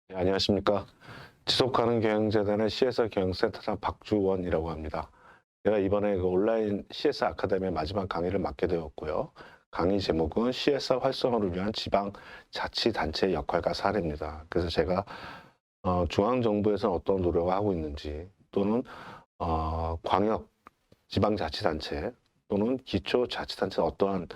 네, 안녕하십니까. 지속가능 경영재단의 CSR 경영센터장 박주원이라고 합니다. 제가 이번에 그 온라인 CSR 아카데미 마지막 강의를 맡게 되었고요. 강의 제목은 CSR 활성화를 위한 지방 자치단체의 역할과 사례입니다. 그래서 제가 중앙정부에서는 어떤 노력을 하고 있는지, 또는 광역 지방자치단체 또는 기초자치단체 어떠한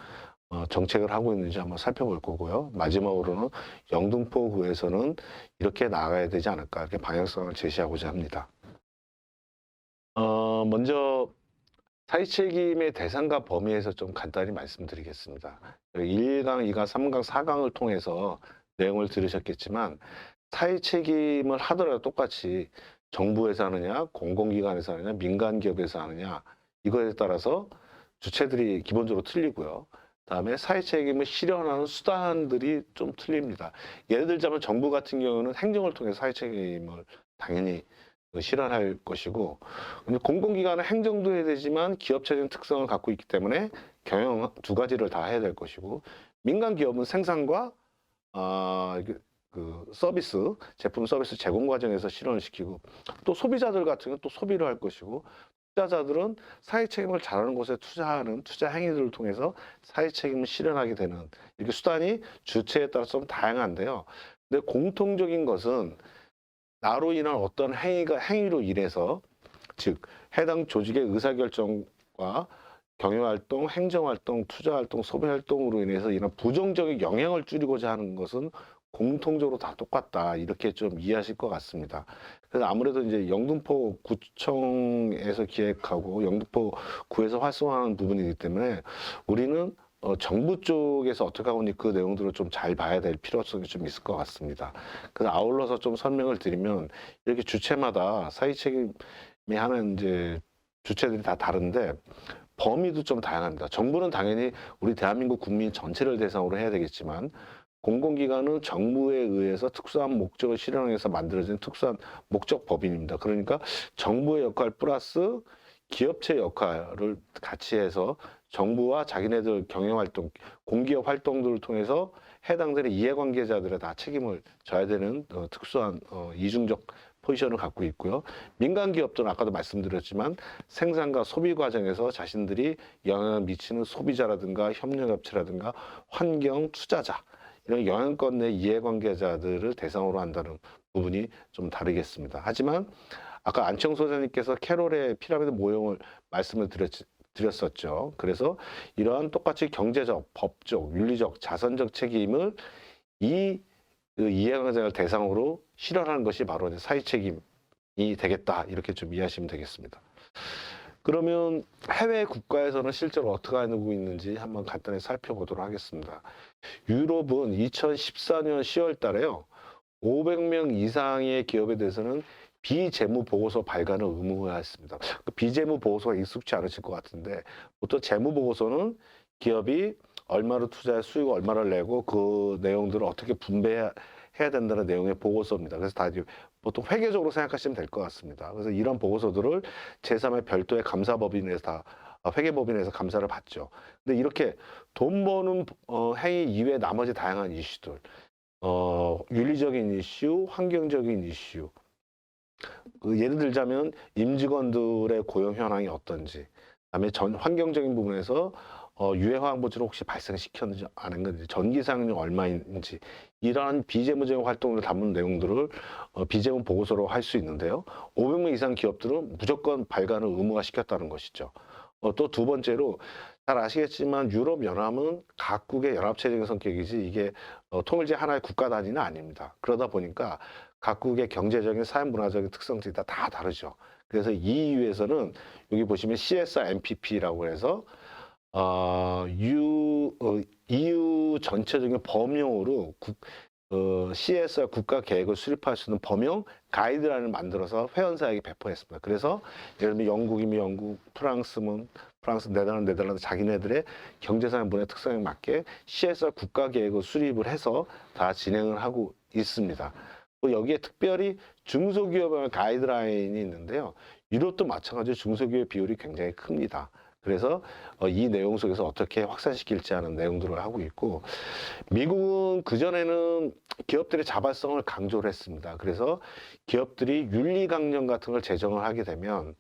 정책을 하고 있는지 한번 살펴볼 거고요. 마지막으로는 영등포구에서는 이렇게 나가야 되지 않을까, 이렇게 방향성을 제시하고자 합니다. 먼저 사회책임의 대상과 범위에서 좀 간단히 말씀드리겠습니다. 1강, 2강, 3강, 4강을 통해서 내용을 들으셨겠지만, 사회책임을 하더라도 똑같이 정부에서 하느냐, 공공기관에서 하느냐, 민간기업에서 하느냐, 이거에 따라서 주체들이 기본적으로 틀리고요. 다음에 사회책임을 실현하는 수단들이 좀 틀립니다. 예를 들자면 정부 같은 경우는 행정을 통해 사회책임을 당연히 실현할 것이고, 공공기관은 행정도 해야 되지만 기업체적인 특성을 갖고 있기 때문에 경영 두 가지를 다 해야 될 것이고, 민간 기업은 생산과 서비스, 제품 서비스 제공 과정에서 실현을 시키고, 또 소비자들 같은 경우는 또 소비를 할 것이고, 투자자들은 사회 책임을 잘하는 곳에 투자하는 투자 행위들을 통해서 사회 책임을 실현하게 되는, 이렇게 수단이 주체에 따라서 좀 다양한데요. 근데 공통적인 것은 나로 인한 어떤 행위로 인해서, 즉 해당 조직의 의사결정과 경영활동, 행정활동, 투자활동, 소비활동으로 인해서 이런 부정적인 영향을 줄이고자 하는 것은 공통적으로 다 똑같다, 이렇게 좀 이해하실 것 같습니다. 그래서 아무래도 이제 영등포 구청에서 기획하고 영등포 구에서 활성화하는 부분이기 때문에 우리는 정부 쪽에서 어떻게 하고 있는지 그 내용들을 좀 잘 봐야 될 필요성이 좀 있을 것 같습니다. 그래서 아울러서 좀 설명을 드리면, 이렇게 주체마다 사회 책임이 하는 이제 주체들이 다 다른데 범위도 좀 다양합니다. 정부는 당연히 우리 대한민국 국민 전체를 대상으로 해야 되겠지만, 공공기관은 정부에 의해서 특수한 목적을 실현하기 위해서 만들어진 특수한 목적 법인입니다. 그러니까 정부의 역할 플러스 기업체 역할을 같이 해서 정부와 자기네들 경영활동, 공기업 활동들을 통해서 해당되는 이해관계자들의 다 책임을 져야 되는 특수한 이중적 포지션을 갖고 있고요. 민간 기업들은 아까도 말씀드렸지만 생산과 소비 과정에서 자신들이 영향을 미치는 소비자라든가 협력업체라든가 환경 투자자, 이런 영향권 내 이해관계자들을 대상으로 한다는 부분이 좀 다르겠습니다. 하지만 아까 안청 소장님께서 캐롤의 피라미드 모형을 말씀을 드렸었죠. 그래서 이러한 똑같이 경제적, 법적, 윤리적, 자선적 책임을 그 이해관계자를 대상으로 실현하는 것이 바로 이제 사회 책임이 되겠다, 이렇게 좀 이해하시면 되겠습니다. 그러면 해외 국가에서는 실제로 어떻게 하고 있는지 한번 간단히 살펴보도록 하겠습니다. 유럽은 2014년 10월 달에요, 500명 이상의 기업에 대해서는 비재무 보고서 발간을 의무화했습니다. 그 비재무 보고서가 익숙치 않으실 것 같은데, 보통 재무 보고서는 기업이 얼마를 투자해 수익을 얼마를 내고 그 내용들을 어떻게 분배해야 된다는 내용의 보고서입니다. 그래서 다 보통 회계적으로 생각하시면 될 것 같습니다. 그래서 이런 보고서들을 제3의 별도의 감사법인에서 다 회계법인에서 감사를 받죠. 근데 이렇게 돈 버는 행위 이외에 나머지 다양한 이슈들, 윤리적인 이슈, 환경적인 이슈, 예를 들자면 임직원들의 고용 현황이 어떤지, 그다음에 환경적인 부분에서 유해화학물질을 혹시 발생시켰는지 안 건지, 전기 사용量얼마인지, 이러한 비재무적인 활동을 담은 내용들을 비재무 보고서로 할 수 있는데요. 500명 이상 기업들은 무조건 발간을 의무화시켰다는 것이죠. 또 두 번째로, 잘 아시겠지만 유럽연합은 각국의 연합체적인 성격이지 이게 통일제 하나의 국가 단위는 아닙니다. 그러다 보니까 각국의 경제적인 사회문화적인 특성들이 다 다르죠. 그래서 EU에서는 여기 보시면 CSR MPP라고 해서 EU 전체적인 범용으로 CSR 국가 계획을 수립할 수 있는 범용 가이드라인을 만들어서 회원사에게 배포했습니다. 그래서 예를 들면 영국이면 영국, 프랑스면 프랑스, 네덜란드 자기네들의 경제사회 문화 특성에 맞게 CSR 국가 계획을 수립을 해서 다 진행을 하고 있습니다. 또 여기에 특별히 중소기업의 가이드라인이 있는데요. 유럽도 마찬가지로 중소기업 비율이 굉장히 큽니다. 그래서 이 내용 속에서 어떻게 확산시킬지 하는 내용들을 하고 있고, 미국은 그전에는 기업들의 자발성을 강조를 했습니다. 그래서 기업들이 윤리강령 같은 걸 제정을 하게 되면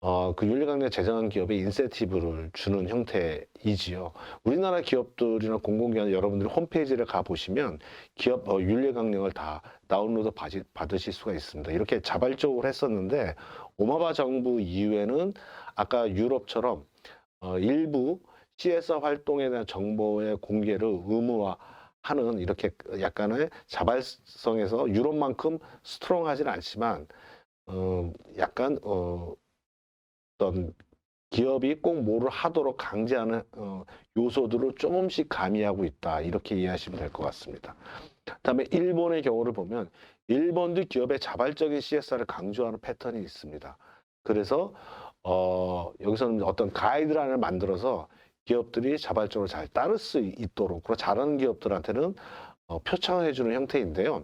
그 윤리강령 제정한 기업에 인센티브를 주는 형태이지요. 우리나라 기업들이나 공공기관 여러분들이 홈페이지를 가보시면 기업 윤리강령을 다 다운로드 받으실 수가 있습니다. 이렇게 자발적으로 했었는데 오바마 정부 이후에는 아까 유럽처럼 일부 CSR 활동에 대한 정보의 공개를 의무화하는 이렇게 약간의 자발성에서 유럽만큼 스트롱하지는 않지만 약간 어떤 기업이 꼭 뭐를 하도록 강제하는 요소들을 조금씩 가미하고 있다. 이렇게 이해하시면 될 것 같습니다. 그다음에 일본의 경우를 보면 일본도 기업의 자발적인 CSR을 강조하는 패턴이 있습니다. 그래서 여기서는 어떤 가이드라인을 만들어서 기업들이 자발적으로 잘 따를 수 있도록, 그리고 잘하는 기업들한테는 표창을 해주는 형태인데요.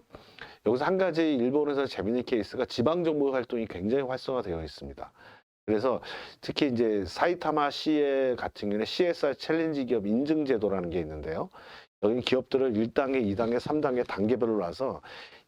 여기서 한 가지 일본에서 재미있는 케이스가 지방정부 활동이 굉장히 활성화되어 있습니다. 그래서 특히 이제 사이타마 시에 같은 경우에 CSR 챌린지 기업 인증제도라는 게 있는데요. 여기 기업들을 1단계, 2단계, 3단계 단계별로 놔서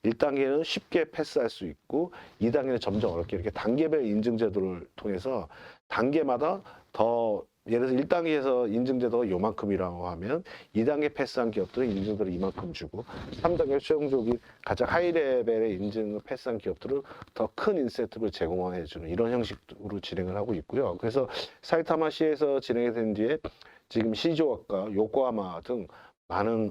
1단계는 쉽게 패스할 수 있고 2단계는 점점 어렵게 이렇게 단계별 인증제도를 통해서 단계마다 더 예를 들어서 1단계에서 인증제도가 요만큼이라고 하면 2단계 패스한 기업들은 인증제도를 이만큼 주고 3단계 최종적인 가장 하이 레벨의 인증을 패스한 기업들은 더 큰 인센티브를 제공해 주는 이런 형식으로 진행을 하고 있고요. 그래서 사이타마시에서 진행이 된 뒤에 지금 시즈오카, 요코하마 등 많은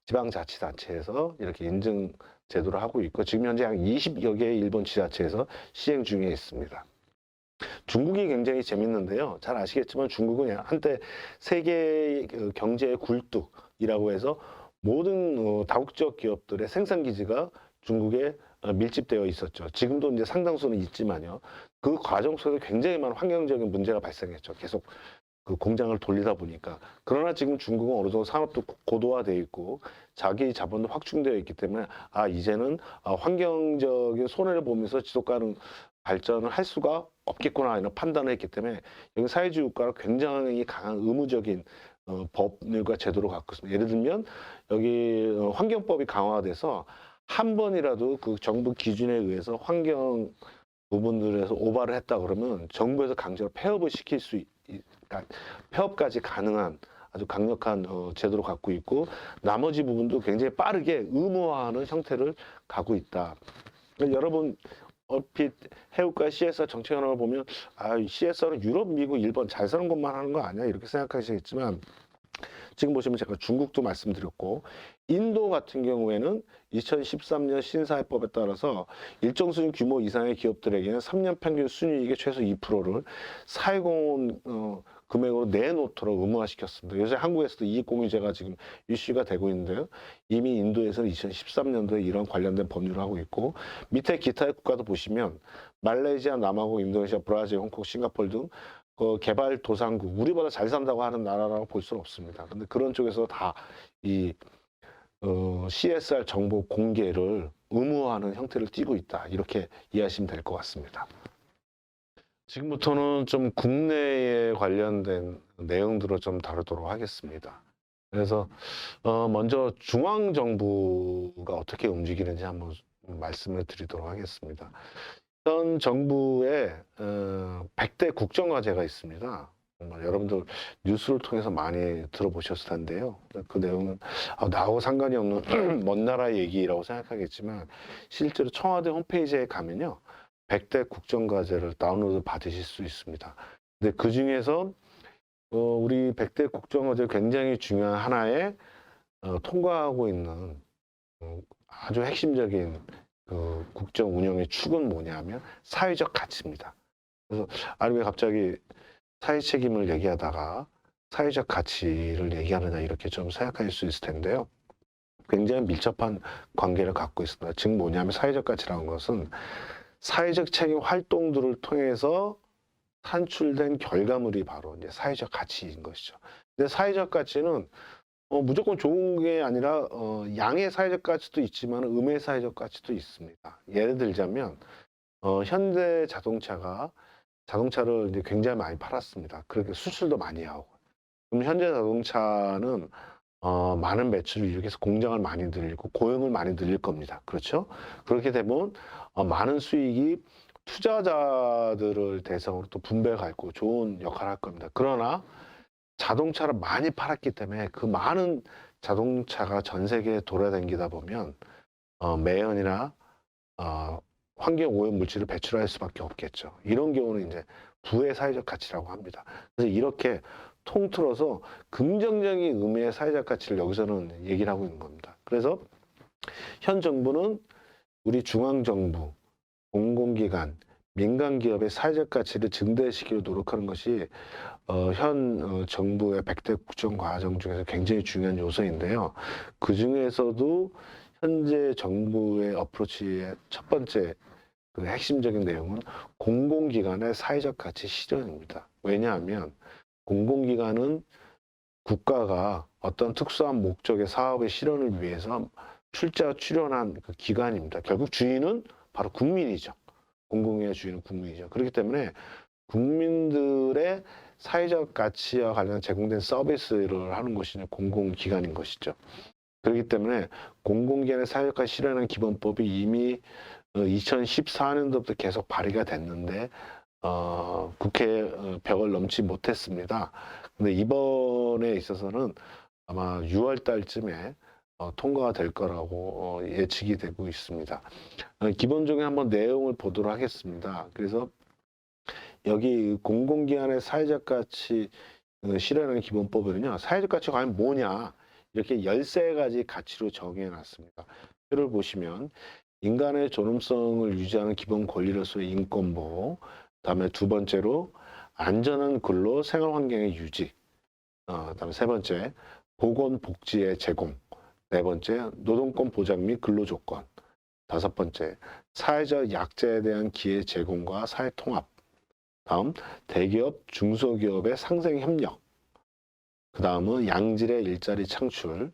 지방자치단체에서 이렇게 인증 제도를 하고 있고 지금 현재 한 20여 개의 일본 지자체에서 시행 중에 있습니다. 중국이 굉장히 재밌는데요. 잘 아시겠지만 중국은 한때 세계 경제의 굴뚝이라고 해서 모든 다국적 기업들의 생산 기지가 중국에 밀집되어 있었죠. 지금도 이제 상당수는 있지만요. 그 과정 속에서 굉장히 많은 환경적인 문제가 발생했죠. 계속 그 공장을 돌리다 보니까. 그러나 지금 중국은 어느 정도 산업도 고도화되어 있고 자기 자본도 확충되어 있기 때문에 이제는 환경적인 손해를 보면서 지속 가능 발전을 할 수가 없겠구나 이런 판단을 했기 때문에 여기 사회주의 국가가 굉장히 강한 의무적인 법률과 제도를 갖고 있습니다. 예를 들면 여기 환경법이 강화돼서 한 번이라도 그 정부 기준에 의해서 환경 부분들에서 오바를 했다 그러면 정부에서 강제로 폐업을 시킬 수 그러니까 폐업까지 가능한 아주 강력한 제도를 갖고 있고 나머지 부분도 굉장히 빠르게 의무화하는 형태를 가고 있다. 여러분 얼핏 해외국가 CSR 정책 현황을 보면 CSR은 유럽, 미국, 일본 잘 사는 것만 하는 거 아니야 이렇게 생각하시겠지만 지금 보시면 제가 중국도 말씀드렸고 인도 같은 경우에는 2013년 신사회법에 따라서 일정 수준 규모 이상의 기업들에게는 3년 평균 순이익의 최소 2%를 사회공헌 금액으로 내놓도록 의무화시켰습니다. 요새 한국에서도 이익공유제가 지금 이슈가 되고 있는데요. 이미 인도에서는 2013년도에 이런 관련된 법률을 하고 있고 밑에 기타의 국가도 보시면 말레이시아, 남아공, 인도네시아, 브라질, 홍콩, 싱가포르 등 개발도상국, 우리보다 잘 산다고 하는 나라라고 볼 수는 없습니다. 근데 그런 쪽에서 다 이 CSR 정보 공개를 의무화하는 형태를 띠고 있다. 이렇게 이해하시면 될 것 같습니다. 지금부터는 좀 국내에 관련된 내용들을 좀 다루도록 하겠습니다. 그래서 먼저 중앙정부가 어떻게 움직이는지 한번 말씀을 드리도록 하겠습니다. 현 정부의 100대 국정과제가 있습니다. 정말 여러분들 뉴스를 통해서 많이 들어보셨을 텐데요. 그 내용은 나하고 상관이 없는 먼 나라 얘기라고 생각하겠지만 실제로 청와대 홈페이지에 가면요. 100대 국정과제를 다운로드 받으실 수 있습니다. 근데 그 중에서 우리 100대 국정과제 굉장히 중요한 하나의 통과하고 있는 아주 핵심적인 그 국정 운영의 축은 뭐냐면 사회적 가치입니다. 그래서 왜 갑자기 사회 책임을 얘기하다가 사회적 가치를 얘기하느냐 이렇게 좀 생각할 수 있을 텐데요. 굉장히 밀접한 관계를 갖고 있습니다. 즉 뭐냐면 사회적 가치라는 것은 사회적 책임 활동들을 통해서 산출된 결과물이 바로 이제 사회적 가치인 것이죠. 근데 사회적 가치는 무조건 좋은 게 아니라 양의 사회적 가치도 있지만 음의 사회적 가치도 있습니다. 예를 들자면 현대 자동차가 자동차를 이제 굉장히 많이 팔았습니다. 그렇게 수출도 많이 하고. 그럼 현대자동차는 많은 매출을 일으켜서 공장을 많이 늘리고 고용을 많이 늘릴 겁니다. 그렇죠? 그렇게 되면 많은 수익이 투자자들을 대상으로 또 분배가 있고 좋은 역할을 할 겁니다. 그러나 자동차를 많이 팔았기 때문에 그 많은 자동차가 전 세계에 돌아다니다 보면 매연이나 환경 오염 물질을 배출할 수밖에 없겠죠. 이런 경우는 이제 부의 사회적 가치라고 합니다. 그래서 이렇게 통틀어서 긍정적인 의미의 사회적 가치를 여기서는 얘기를 하고 있는 겁니다. 그래서 현 정부는 우리 중앙정부, 공공기관, 민간기업의 사회적 가치를 증대시키려 노력하는 것이 현 정부의 100대 국정과정 중에서 굉장히 중요한 요소인데요. 그 중에서도 현재 정부의 어프로치의 첫 번째 그 핵심적인 내용은 공공기관의 사회적 가치 실현입니다. 왜냐하면 공공기관은 국가가 어떤 특수한 목적의 사업의 실현을 위해서 출자출연한 그 기관입니다. 결국 주인은 바로 국민이죠. 공공의 주인은 국민이죠. 그렇기 때문에 국민들의 사회적 가치와 관련 제공된 서비스를 하는 것이 공공기관인 것이죠. 그렇기 때문에 공공기관의 사회적 가치 실현하는 기본법이 이미 2014년도부터 계속 발의가 됐는데 국회 벽을 넘지 못했습니다. 근데 이번에 있어서는 아마 6월 달쯤에 통과가 될 거라고 예측이 되고 있습니다. 기본적인 한번 내용을 보도록 하겠습니다. 그래서 여기 공공기관의 사회적 가치 실현하는 기본법에는요, 사회적 가치가 과연 뭐냐, 이렇게 13가지 가치로 정해 놨습니다. 표를 보시면 인간의 존엄성을 유지하는 기본 권리로서의 인권보호, 그다음에 두 번째로 안전한 근로 생활 환경의 유지, 그다음에 세 번째 보건 복지의 제공, 네 번째 노동권 보장 및 근로 조건, 다섯 번째 사회적 약자에 대한 기회 제공과 사회 통합, 다음 대기업 중소기업의 상생 협력, 그 다음은 양질의 일자리 창출,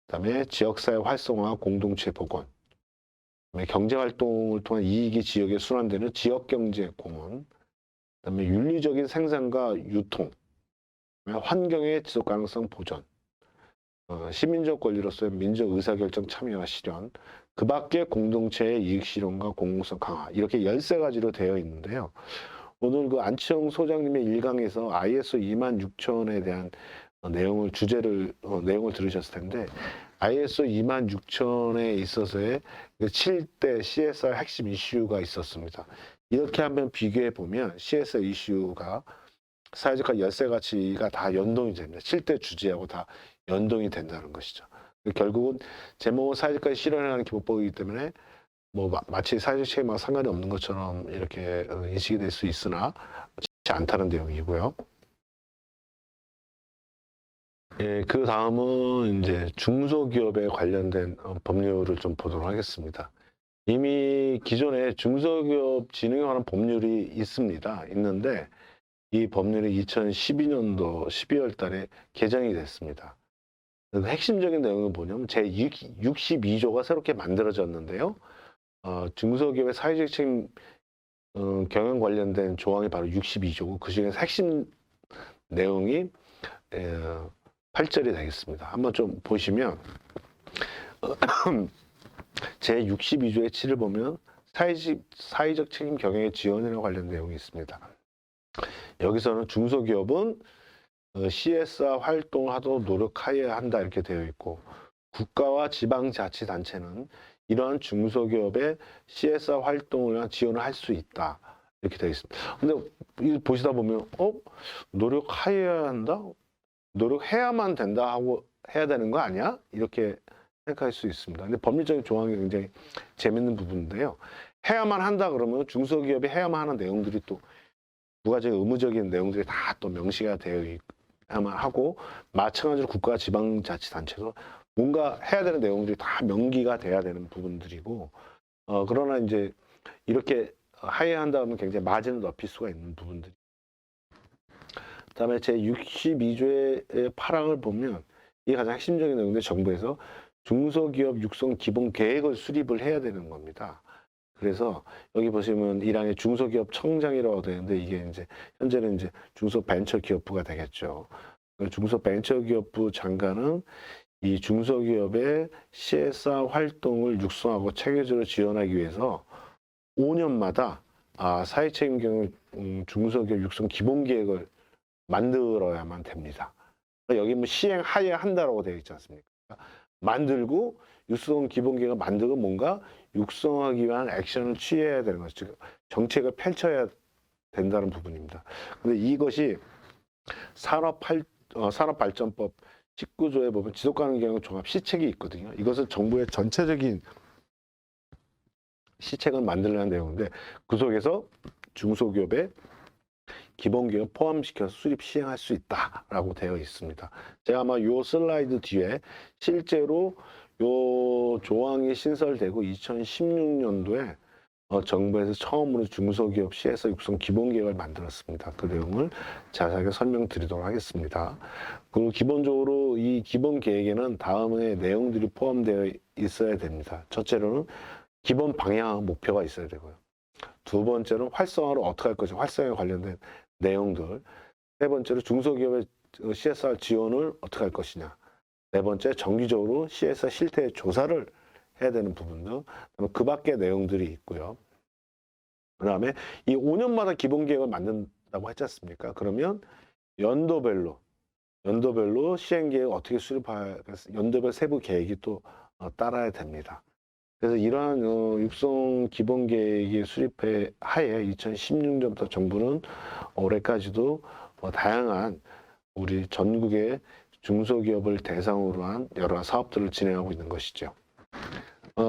그다음에 지역사회 활성화 공동체 복원, 경제활동을 통한 이익이 지역에 순환되는 지역경제 공헌, 그다음에 윤리적인 생산과 유통, 환경의 지속가능성 보전, 시민적 권리로서의 민족 의사결정 참여와 실현, 그 밖에 공동체의 이익 실현과 공공성 강화, 이렇게 13가지로 되어 있는데요. 오늘 그 안치홍 소장님의 일강에서 ISO 26000에 대한 내용을 들으셨을 텐데, ISO 26000에 있어서의 7대 CSR 핵심 이슈가 있었습니다. 이렇게 한번 비교해 보면 CSR 이슈가 사회적 13가치가 다 연동이 됩니다. 7대 주제하고 다 연동이 된다는 것이죠. 결국은 제목은 사회적 가치 실현하는 기본법이기 때문에 마치 사회적 책임과 상관이 없는 것처럼 이렇게 인식이 될 수 있으나 그렇지 않다는 내용이고요. 예, 그 다음은 이제 중소기업에 관련된 법률을 좀 보도록 하겠습니다. 이미 기존에 중소기업 진흥에 관한 법률이 있는데 이 법률이 2012년도 12월 달에 개정이 됐습니다. 핵심적인 내용은 뭐냐면 제62조가 새롭게 만들어졌는데요. 중소기업의 사회적 책임 경영 관련된 조항이 바로 62조고 그 중에서 핵심 내용이 8절이 되겠습니다. 한번 좀 보시면 제62조의 7을 보면 사회적 책임 경영의 지원이라고 관련 내용이 있습니다. 여기서는 중소기업은 CSR 활동을 하도록 노력하여야 한다 이렇게 되어 있고, 국가와 지방자치단체는 이러한 중소기업의 CSR 활동을 위한 지원을 할 수 있다 이렇게 되어 있습니다. 근데 보시다 보면 노력하여야 한다? 노력해야만 된다 하고 해야 되는 거 아니야? 이렇게 생각할 수 있습니다. 근데 법률적인 조항이 굉장히 재밌는 부분인데요. 해야만 한다 그러면 중소기업이 해야만 하는 내용들이 또 부가적인 의무적인 내용들이 다 또 명시가 되어 있야만 하고, 마찬가지로 국가 지방자치단체도 뭔가 해야 되는 내용들이 다 명기가 돼야 되는 부분들이고, 그러나 이제 이렇게 해야 한다면 굉장히 마진을 높일 수가 있는 부분들이. 그다음에 제62조의 8항을 보면 이게 가장 핵심적인 내용인데, 정부에서 중소기업 육성 기본 계획을 수립을 해야 되는 겁니다. 그래서 여기 보시면 1항에 중소기업 청장이라고 되어 있는데 이게 이제 현재는 이제 중소벤처기업부가 되겠죠. 중소벤처기업부 장관은 이 중소기업의 CSR 활동을 육성하고 체계적으로 지원하기 위해서 5년마다 사회책임 경영 중소기업 육성 기본계획을 만들어야만 됩니다. 여기 뭐 시행하여야 한다라고 되어 있지 않습니까? 만들고 육성 기본계획을 만들고 뭔가 육성하기 위한 액션을 취해야 되는 것이죠. 즉 정책을 펼쳐야 된다는 부분입니다. 근데 이것이 산업발전법 19조에 보면 지속가능 경영 종합 시책이 있거든요. 이것은 정부의 전체적인 시책을 만들려는 내용인데 그 속에서 중소기업의 기본계획을 포함시켜서 수립 시행할 수 있다라고 되어 있습니다. 제가 아마 요 슬라이드 뒤에 실제로 요 조항이 신설되고 2016년도에 정부에서 처음으로 중소기업 CSR 육성 기본계획을 만들었습니다. 그 내용을 자세하게 설명드리도록 하겠습니다. 그리고 기본적으로 이 기본계획에는 다음의 내용들이 포함되어 있어야 됩니다. 첫째로는 기본 방향 목표가 있어야 되고요. 두 번째로 활성화를 어떻게 할 것인가, 활성화에 관련된 내용들. 세 번째로 중소기업의 CSR 지원을 어떻게 할 것이냐. 네 번째, 정기적으로 CSR 실태 조사를 해야 되는 부분들. 그 밖의 내용들이 있고요. 그 다음에 이 5년마다 기본계획을 만든다고 했지 않습니까? 그러면 연도별로 시행계획 어떻게 수립할, 연도별 세부 계획이 또 따라야 됩니다. 그래서 이러한 육성 기본계획이 수립해 하에 2016년부터 정부는 올해까지도 다양한 우리 전국의 중소기업을 대상으로 한 여러 사업들을 진행하고 있는 것이죠.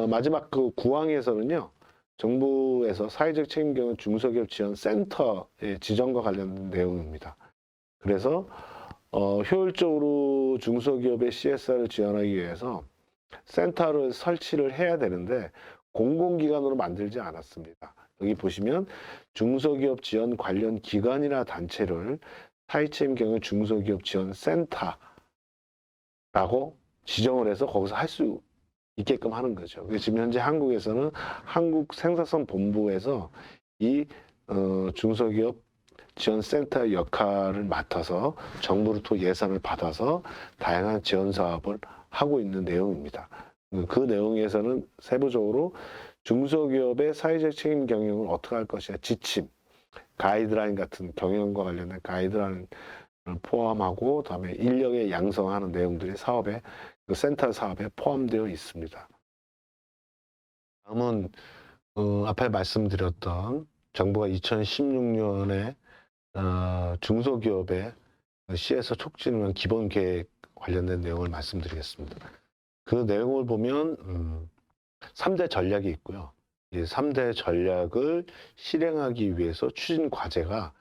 마지막 그 9항에서는요. 정부에서 사회적 책임 경영 중소기업 지원 센터의 지정과 관련된 내용입니다. 그래서 효율적으로 중소기업의 CSR을 지원하기 위해서 센터를 설치를 해야 되는데 공공기관으로 만들지 않았습니다. 여기 보시면 중소기업 지원 관련 기관이나 단체를 사회책임 경영 중소기업 지원 센터라고 지정을 해서 거기서 할 수 있게끔 하는 거죠. 지금 현재 한국에서는 한국생산성본부에서 이 중소기업 지원센터 역할을 맡아서 정부로부터 예산을 받아서 다양한 지원 사업을 하고 있는 내용입니다. 그 내용에서는 세부적으로 중소기업의 사회적 책임 경영을 어떻게 할 것이냐, 지침, 가이드라인 같은 경영과 관련된 가이드라인을 포함하고 그다음에 인력의 양성하는 내용들이 사업에 그 센터 사업에 포함되어 있습니다. 다음은 앞에 말씀드렸던 정부가 2016년에 중소기업의 CSR 촉진을 위한 기본 계획 관련된 내용을 말씀드리겠습니다. 그 내용을 보면 3대 전략이 있고요. 이 3대 전략을 실행하기 위해서 추진 과제가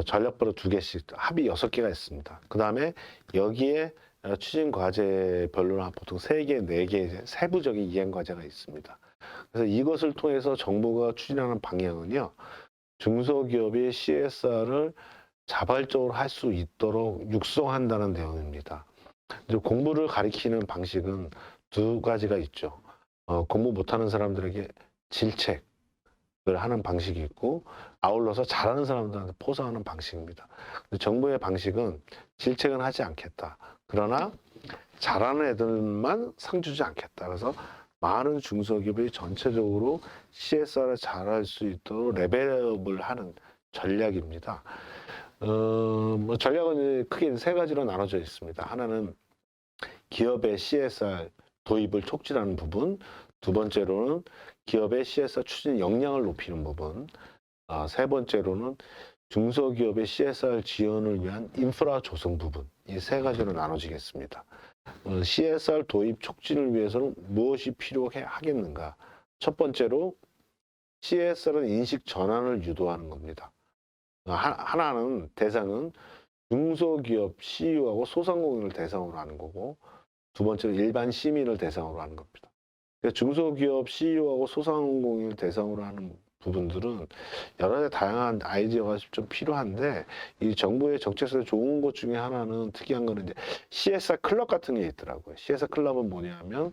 전략별로 2개씩 합의 6개가 있습니다. 그 다음에 여기에 추진 과제별로 보통 3개, 4개 세부적인 이행 과제가 있습니다. 그래서 이것을 통해서 정부가 추진하는 방향은요. 중소기업의 CSR을 자발적으로 할 수 있도록 육성한다는 내용입니다. 공부를 가리키는 방식은 2가지가 있죠. 공부 못하는 사람들에게 질책을 하는 방식이 있고 아울러서 잘하는 사람들한테 포상하는 방식입니다. 정부의 방식은 질책은 하지 않겠다. 그러나 잘하는 애들만 상 주지 않겠다. 그래서 많은 중소기업이 전체적으로 CSR을 잘할 수 있도록 레벨업을 하는 전략입니다. 전략은 크게 3가지로 나눠져 있습니다. 하나는 기업의 CSR 도입을 촉진하는 부분, 2번째로는 기업의 CSR 추진 역량을 높이는 부분, 3번째로는 중소기업의 CSR 지원을 위한 인프라 조성 부분, 이 3가지로 나눠지겠습니다. CSR 도입 촉진을 위해서는 무엇이 필요하겠는가? 첫 번째로 CSR은 인식 전환을 유도하는 겁니다. 하나는 대상은 중소기업 CEO하고 소상공인을 대상으로 하는 거고 2번째는 일반 시민을 대상으로 하는 겁니다. 중소기업 CEO하고 소상공인을 대상으로 하는 부분들은 여러 가지 다양한 아이디어가 좀 필요한데 이 정부의 정책에서 좋은 것 중에 하나는 특이한 거는 이제 CSR 클럽 같은 게 있더라고요. CSR 클럽은 뭐냐면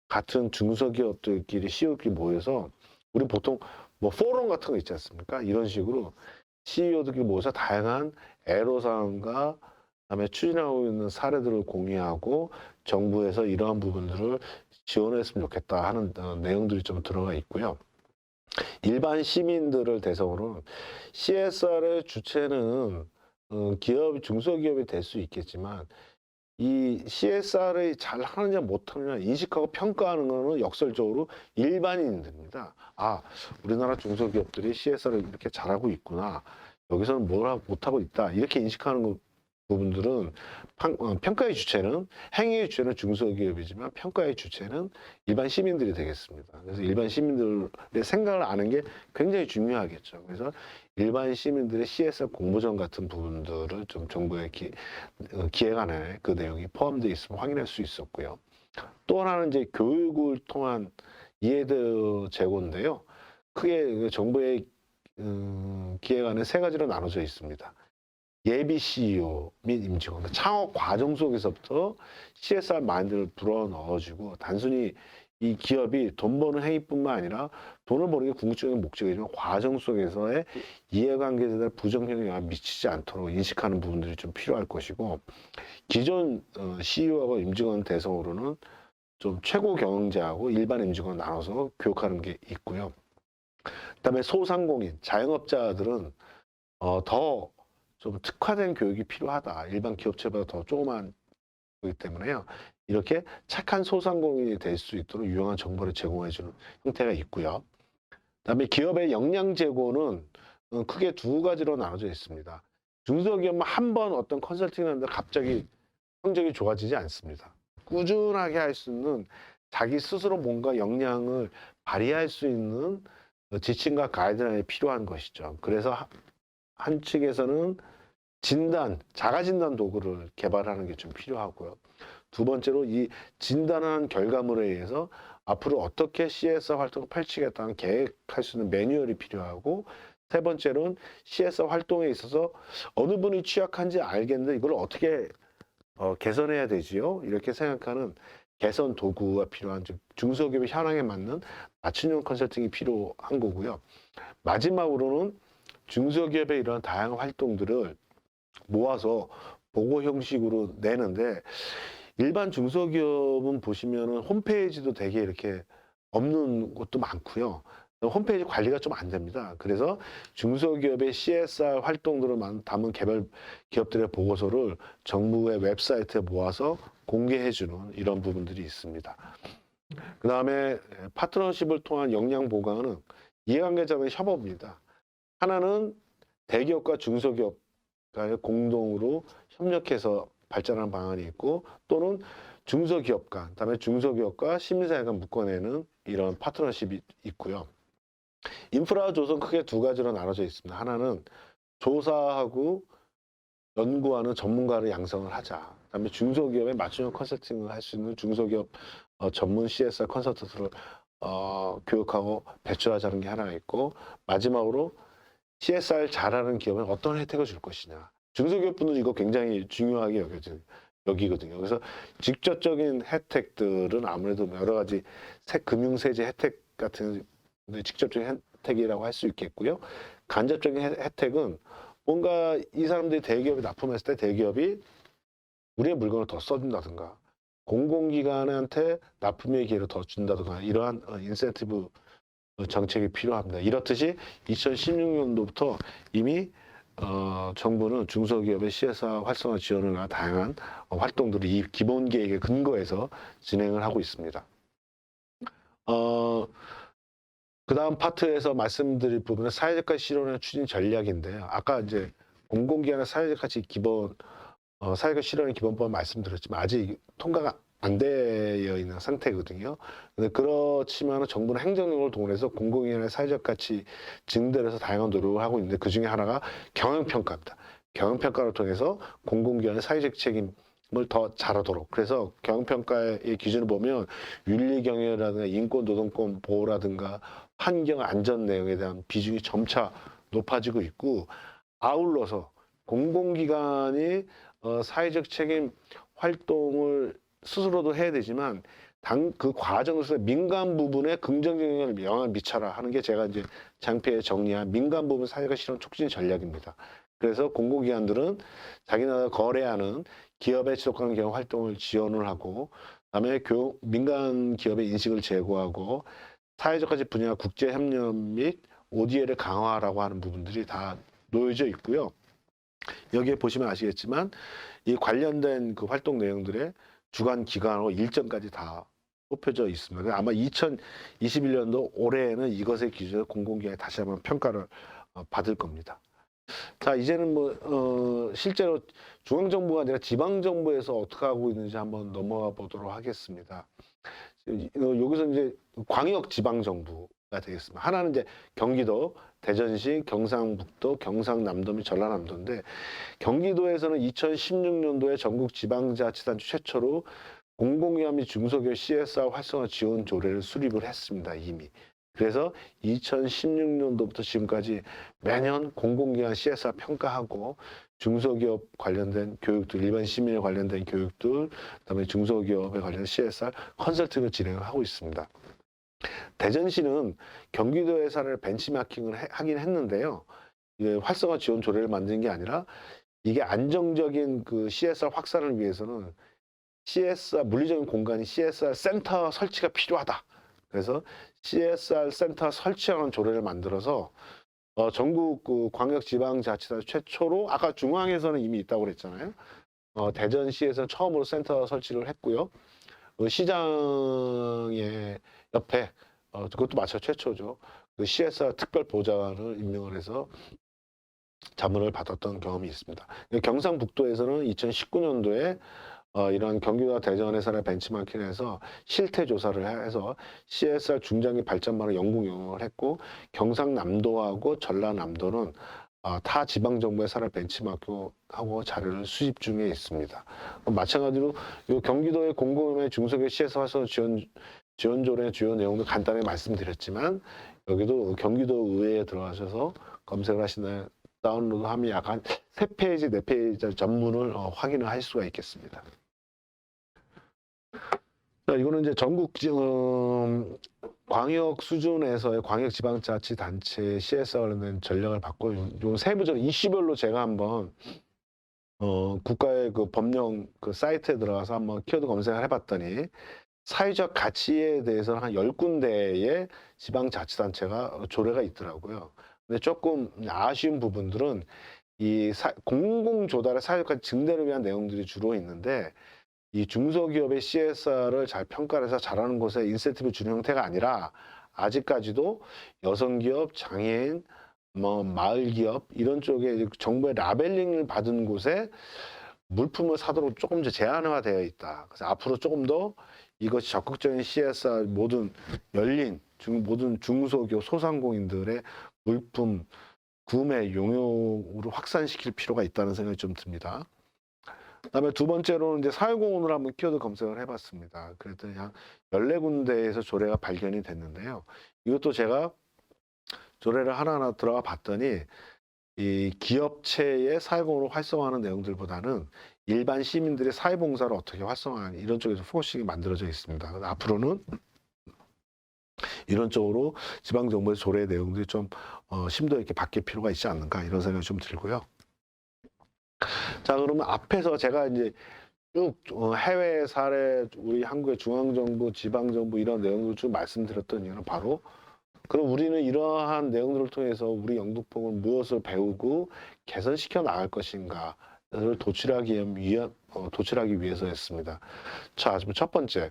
같은 중소기업들끼리 CEO끼리 모여서 우리 보통 뭐 포럼 같은 거 있지 않습니까? 이런 식으로 CEO들이 모여서 다양한 애로사항과 그다음에 추진하고 있는 사례들을 공유하고 정부에서 이러한 부분들을 지원했으면 좋겠다 하는 내용들이 좀 들어가 있고요. 일반 시민들을 대상으로 CSR의 주체는 기업, 중소기업이 될 수 있겠지만 이 CSR을 잘 하느냐 못하느냐 인식하고 평가하는 거는 역설적으로 일반인들입니다. 아, 우리나라 중소기업들이 CSR을 이렇게 잘하고 있구나. 여기서는 뭘 못하고 있다. 이렇게 인식하는 부분들은 평가의 주체는 행위의 주체는 중소기업이지만 평가의 주체는 일반 시민들이 되겠습니다. 그래서 일반 시민들의 생각을 아는 게 굉장히 중요하겠죠. 그래서 일반 시민들의 CSR 공모전 같은 부분들을 좀 정부의 기획안에 그 내용이 포함되어 있으면 확인할 수 있었고요. 또 하나는 이제 교육을 통한 이해도 제고인데요. 크게 정부의 기획안에 세 가지로 나눠져 있습니다. 예비 CEO 및 임직원, 창업 과정 속에서부터 CSR 마인드를 불어넣어주고 단순히 이 기업이 돈 버는 행위뿐만 아니라 돈을 버는 게 궁극적인 목적이지만 과정 속에서의 이해관계에 대한 부정적인 영향을 미치지 않도록 인식하는 부분들이 좀 필요할 것이고 기존 CEO하고 임직원 대상으로는 좀 최고 경영자하고 일반 임직원 나눠서 교육하는 게 있고요. 그다음에 소상공인, 자영업자들은 더 좀 특화된 교육이 필요하다. 일반 기업체보다 더 조그만 거기 때문에요. 이렇게 착한 소상공인이 될 수 있도록 유용한 정보를 제공해주는 형태가 있고요. 그다음에 기업의 역량 제고는 크게 두 가지로 나눠져 있습니다. 중소기업만 한 번 어떤 컨설팅을 하는데 갑자기 성적이 좋아지지 않습니다. 꾸준하게 할 수 있는 자기 스스로 뭔가 역량을 발휘할 수 있는 지침과 가이드라인이 필요한 것이죠. 그래서 한 측에서는 자가진단 도구를 개발하는 게 좀 필요하고요. 두 번째로 이 진단한 결과물에 의해서 앞으로 어떻게 CSR 활동을 펼치겠다는 계획할 수 있는 매뉴얼이 필요하고 세 번째로는 CSR 활동에 있어서 어느 분이 취약한지 알겠는데 이걸 어떻게 개선해야 되지요? 이렇게 생각하는 개선 도구가 필요한 중소기업의 현황에 맞는 맞춤형 컨설팅이 필요한 거고요. 마지막으로는 중소기업의 이러한 다양한 활동들을 모아서 보고 형식으로 내는데 일반 중소기업은 보시면은 홈페이지도 되게 이렇게 없는 곳도 많고요. 홈페이지 관리가 좀 안 됩니다. 그래서 중소기업의 CSR 활동들을 담은 개별 기업들의 보고서를 정부의 웹사이트에 모아서 공개해주는 이런 부분들이 있습니다. 그 다음에 파트너십을 통한 역량 보강은 이해관계자의 협업입니다. 하나는 대기업과 중소기업 공동으로 협력해서 발전하는 방안이 있고 또는 중소기업 간, 그다음에 중소기업과 시민사회가 묶어내는 이런 파트너십이 있고요. 인프라 조성 크게 두 가지로 나눠져 있습니다. 하나는 조사하고 연구하는 전문가를 양성을 하자. 그다음에 중소기업에 맞춤형 컨설팅을 할 수 있는 중소기업 전문 CSR 컨설턴트를 교육하고 배출하자는 게 하나 있고 마지막으로 CSR 잘하는 기업은 어떤 혜택을 줄 것이냐. 중소기업분들은 이거 굉장히 중요하게 여기거든요. 그래서 직접적인 혜택들은 아무래도 여러 가지 금융세제 혜택 같은 직접적인 혜택이라고 할 수 있겠고요. 간접적인 혜택은 뭔가 이 사람들이 대기업에 납품했을 때 대기업이 우리의 물건을 더 써준다든가 공공기관한테 납품의 기회를 더 준다든가 이러한 인센티브 정책이 필요합니다. 이렇듯이 2016년도부터 이미 정부는 중소기업의 CSR 활성화 지원을 위한 다양한 활동들을 이 기본 계획에 근거해서 진행을 하고 있습니다. 그 다음 파트에서 말씀드릴 부분은 사회적 가치 실현의 추진 전략인데요. 아까 이제 공공기관의 사회적 가치 사회적 실현의 기본법 말씀드렸지만 아직 통과가 안 되어 있는 상태거든요. 근데 그렇지만 정부는 행정력을 동원해서 공공기관의 사회적 가치 증대를 해서 다양한 노력을 하고 있는데 그 중에 하나가 경영평가입니다. 경영평가를 통해서 공공기관의 사회적 책임을 더 잘하도록. 그래서 경영평가의 기준을 보면 윤리경영이라든가 인권, 노동권 보호라든가 환경, 안전 내용에 대한 비중이 점차 높아지고 있고 아울러서 공공기관이 사회적 책임 활동을 스스로도 해야 되지만 그 과정에서 민간 부분에 긍정적인 영향을 미쳐라 하는 게 제가 이제 장표에 정리한 민간 부분 사회적 실현 촉진 전략입니다. 그래서 공공기관들은 자기네가 거래하는 기업의 지속가능 경영 활동을 지원을 하고, 그다음에 민간 기업의 인식을 제고하고, 사회적 가치 분야 국제 협력 및 ODA를 강화하라고 하는 부분들이 다 놓여져 있고요. 여기에 보시면 아시겠지만 이 관련된 그 활동 내용들의 주간 기간하고 일정까지 다 뽑혀져 있습니다. 아마 2021년도 올해에는 이것의 기준으로 공공기관이 다시 한번 평가를 받을 겁니다. 자, 이제는 실제로 중앙정부가 아니라 지방정부에서 어떻게 하고 있는지 한번 넘어가 보도록 하겠습니다. 여기서 이제 광역지방정부가 되겠습니다. 하나는 이제 경기도, 대전시, 경상북도, 경상남도 및 전라남도인데, 경기도에서는 2016년도에 전국 지방자치단체 최초로 공공기관 및 중소기업 CSR 활성화 지원 조례를 수립을 했습니다, 이미. 그래서 2016년도부터 지금까지 매년 공공기관 CSR 평가하고 중소기업 관련된 교육들, 일반 시민에 관련된 교육들, 그다음에 중소기업에 관련된 CSR 컨설팅을 진행하고 있습니다. 대전시는 경기도 예산을 벤치마킹을 하긴 했는데요. 이게 활성화 지원 조례를 만든 게 아니라 이게 안정적인 그 CSR 확산을 위해서는 CSR 물리적인 공간이 CSR 센터 설치가 필요하다. 그래서 CSR 센터 설치하는 조례를 만들어서 전국 그 광역지방자치단체 최초로, 아까 중앙에서는 이미 있다고 그랬잖아요. 대전시에서 처음으로 센터 설치를 했고요. 시장의 옆에 그것도 마찬가지 최초죠. 그 CSR 특별 보좌관을 임명을 해서 자문을 받았던 경험이 있습니다. 경상북도에서는 2019년도에 이런 경기도와 대전 예산을 벤치마킹해서 실태 조사를 해서 CSR 중장기 발전반을 연구용을 했고, 경상남도하고 전라남도는 타 지방정부 예산을 벤치마킹하고 자료를 수집 중에 있습니다. 마찬가지로 이 경기도의 공공기업의 중소기업 CSR 활성 지원조례의 주요 내용도 간단히 말씀드렸지만, 여기도 경기도 의회에 들어가셔서 검색을 하시나 다운로드하면 약 한 3페이지, 4페이지 전문을 확인을 할 수가 있겠습니다. 자, 이거는 이제 전국 광역 수준에서의 광역지방자치단체 CSR 관련된 전략을 받고, 요 세부적으로 이슈별로 제가 한번 국가의 그 법령 그 사이트에 들어가서 한번 키워드 검색을 해봤더니, 사회적 가치에 대해서는 한 10군데의 지방자치단체가 조례가 있더라고요. 근데 조금 아쉬운 부분들은 이 공공조달의 사회적 가치 증대를 위한 내용들이 주로 있는데, 이 중소기업의 CSR을 잘 평가를 해서 잘하는 곳에 인센티브 주는 형태가 아니라, 아직까지도 여성기업, 장애인, 마을기업 이런 쪽에 정부의 라벨링을 받은 곳에 물품을 사도록 조금 더 제한화되어 있다. 그래서 앞으로 조금 더 이것이 적극적인 CSR 모든 모든 중소기업 소상공인들의 물품 구매 용역으로 확산시킬 필요가 있다는 생각이 좀 듭니다. 그다음에 두 번째로는 이제 사회공헌을 한번 키워드 검색을 해봤습니다. 그랬더니 한 14군데에서 조례가 발견이 됐는데요. 이것도 제가 조례를 하나하나 들어가 봤더니 이 기업체의 사회공헌을 활성화하는 내용들보다는 일반 시민들의 사회봉사를 어떻게 활성화하는 이런 쪽에서 포커싱이 만들어져 있습니다. 그래서 앞으로는 이런 쪽으로 지방정부의 조례 내용들이 좀 심도 있게 바뀔 필요가 있지 않는가 이런 생각이 좀 들고요. 자, 그러면 앞에서 제가 이제 쭉 해외 사례, 우리 한국의 중앙정부, 지방정부 이런 내용들을 쭉 말씀드렸던 이유는 바로, 그럼 우리는 이러한 내용들을 통해서 우리 영등포을 무엇을 배우고 개선시켜 나갈 것인가를 도출하기 위해서였습니다. 자, 첫 번째,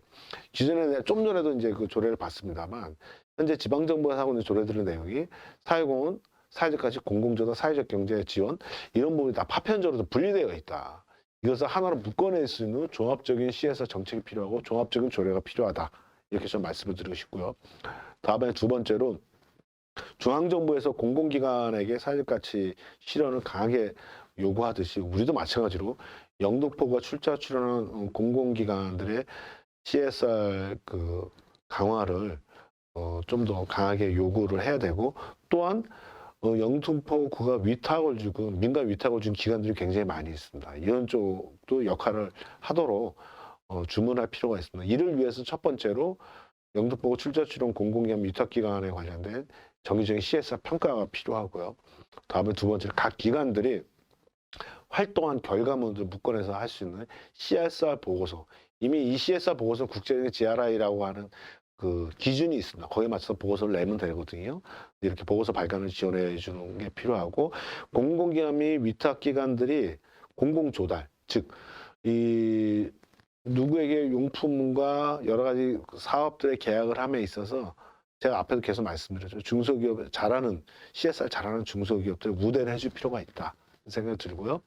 기존에 좀 전에도 이제 그 조례를 봤습니다만, 현재 지방정부가 하고 있는 조례들의 내용이 사회공헌, 사회적 가치, 공공조달, 사회적 경제 지원 이런 부분이 다 파편적으로 분리되어 있다. 이것을 하나로 묶어낼 수 있는 종합적인 CSR 정책이 필요하고 종합적인 조례가 필요하다. 이렇게 좀 말씀을 드리고 싶고요. 다음에 두 번째로, 중앙정부에서 공공기관에게 사회적 가치 실현을 강하게 요구하듯이 우리도 마찬가지로 영등포가 출자출연하는 공공기관들의 CSR 그 강화를 좀 더 강하게 요구를 해야 되고, 또한 영등포구가 위탁을 주고 민간 위탁을 준 기관들이 굉장히 많이 있습니다. 이런 쪽도 역할을 하도록 주문할 필요가 있습니다. 이를 위해서 첫 번째로 영등포구 출자출연 공공기관 위탁기관에 관련된 정기적인 CSR 평가가 필요하고요. 다음에 두 번째로 각 기관들이 활동한 결과물을 묶어내서 할 수 있는 CSR 보고서. 이미 이 CSR 보고서는 국제적인 GRI라고 하는 그 기준이 있습니다. 거기에 맞춰서 보고서를 내면 되거든요. 이렇게 보고서 발간을 지원해 주는 게 필요하고, 공공기관 및 위탁기관들이 공공조달, 즉 이 누구에게 용품과 여러 가지 사업들의 계약을 함에 있어서 제가 앞에서 계속 말씀드렸죠. 중소기업 잘하는 CSR 잘하는 중소기업들 우대를 해줄 필요가 있다 생각이 들고요.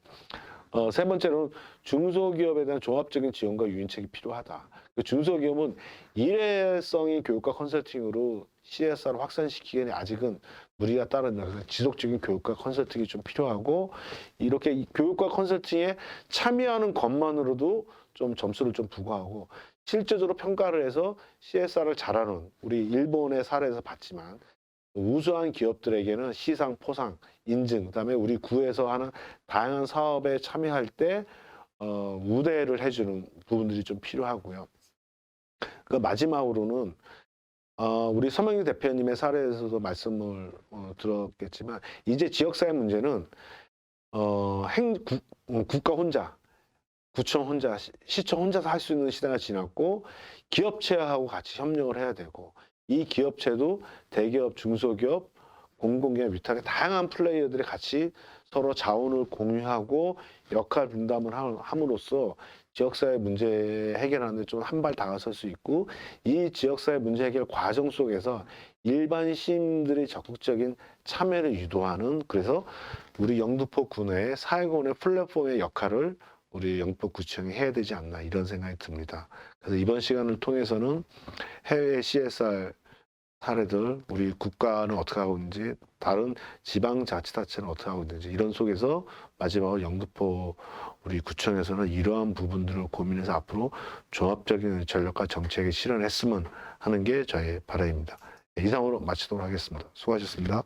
세 번째로는 중소기업에 대한 종합적인 지원과 유인책이 필요하다. 중소기업은 일회성의 교육과 컨설팅으로 CSR을 확산시키기에는 아직은 무리가 따른다. 그래서 지속적인 교육과 컨설팅이 좀 필요하고, 이렇게 교육과 컨설팅에 참여하는 것만으로도 좀 점수를 좀 부과하고, 실제적으로 평가를 해서 CSR을 잘하는, 우리 일본의 사례에서 봤지만 우수한 기업들에게는 시상, 포상, 인증, 그다음에 우리 구에서 하는 다양한 사업에 참여할 때 우대를 해주는 부분들이 좀 필요하고요. 그 마지막으로는 우리 서명희 대표님의 사례에서도 말씀을 들었겠지만, 이제 지역사회 문제는 국가 혼자, 구청 혼자, 시청 혼자서 할 수 있는 시대가 지났고, 기업체하고 같이 협력을 해야 되고, 이 기업체도 대기업, 중소기업, 공공기업 위탁의 다양한 플레이어들이 같이 서로 자원을 공유하고 역할 분담을 함으로써 지역사회 문제 해결하는 데 좀 한 발 다가설 수 있고, 이 지역사회 문제 해결 과정 속에서 일반 시민들의 적극적인 참여를 유도하는, 그래서 우리 영등포 구내의 사회공헌의 플랫폼의 역할을 우리 영등포구청이 해야 되지 않나, 이런 생각이 듭니다. 그래서 이번 시간을 통해서는 해외 CSR 사례들, 우리 국가는 어떻게 하고 있는지, 다른 지방자치단체는 어떻게 하고 있는지, 이런 속에서 마지막으로 영등포 우리 구청에서는 이러한 부분들을 고민해서 앞으로 종합적인 전략과 정책을 실현했으면 하는 게 저의 바람입니다. 이상으로 마치도록 하겠습니다. 수고하셨습니다.